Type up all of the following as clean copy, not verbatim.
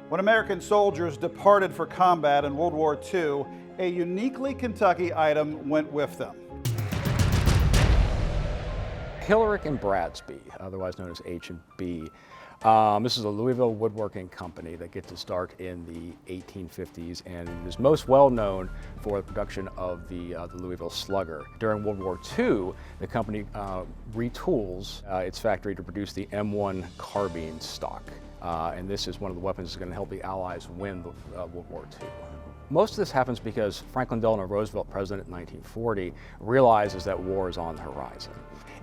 When American soldiers departed for combat in World War II, a uniquely Kentucky item went with them. Hillerich and Bradsby, otherwise known as H&B. This is a Louisville woodworking company that gets its start in the 1850s and is most well known for the production of the Louisville Slugger. During World War II, the company retools its factory to produce the M1 carbine stock. And this is one of the weapons that's going to help the Allies win World War II. Most of this happens because Franklin Delano Roosevelt, president in 1940, realizes that war is on the horizon.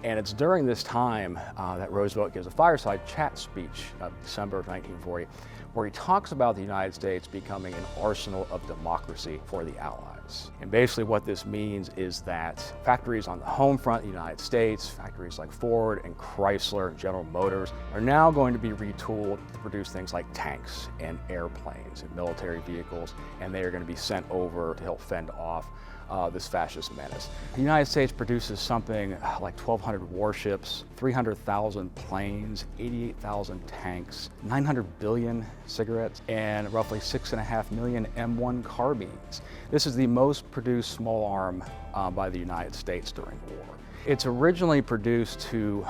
And it's during this time that Roosevelt gives a fireside chat speech of December of 1940, where he talks about the United States becoming an arsenal of democracy for the Allies. And basically what this means is that factories on the home front of the United States, factories like Ford and Chrysler and General Motors, are now going to be retooled to produce things like tanks and airplanes and military vehicles, and they are going to be sent over to help fend off this fascist menace. The United States produces something like 1,200 warships, 300,000 planes, 88,000 tanks, 900 billion cigarettes, and roughly 6.5 million M1 carbines. This is the most produced small arm by the United States during the war. It's originally produced to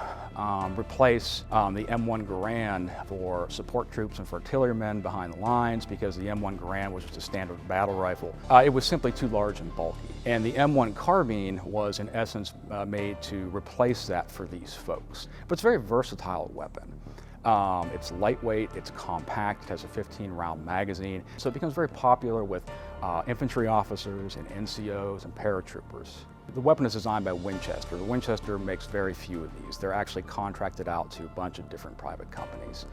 replace the M1 Garand for support troops and for artillerymen behind the lines, because the M1 Garand was just a standard battle rifle. It was simply too large and bulky. And the M1 carbine was in essence made to replace that for these folks. But it's a very versatile weapon. It's lightweight, it's compact, it has a 15-round magazine, so it becomes very popular with infantry officers and NCOs and paratroopers. The weapon is designed by Winchester. The Winchester makes very few of these. They're actually contracted out to a bunch of different private companies.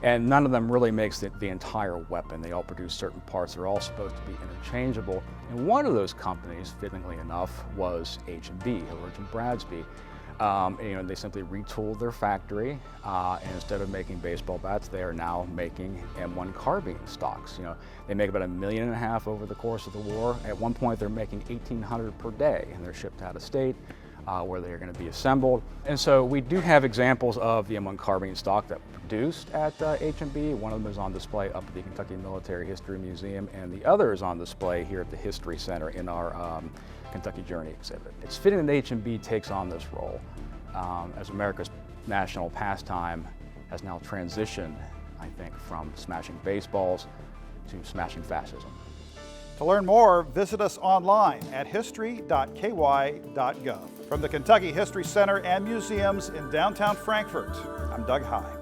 And none of them really makes the entire weapon. They all produce certain parts. They're all supposed to be interchangeable. And one of those companies, fittingly enough, was H&B, Hillerich and Bradsby. They simply retooled their factory, and instead of making baseball bats, they are now making M1 carbine stocks. They make about 1.5 million over the course of the war. At one point, they're making 1,800 per day, and they're shipped out of state, where they are going to be assembled. And so we do have examples of the M1 carbine stock that were produced at H&B. One of them is on display up at the Kentucky Military History Museum, and the other is on display here at the History Center in our Kentucky Journey exhibit. It's fitting that H&B takes on this role as America's national pastime has now transitioned, I think, from smashing baseballs to smashing fascism. To learn more, visit us online at history.ky.gov. From the Kentucky History Center and Museums in downtown Frankfort, I'm Doug High.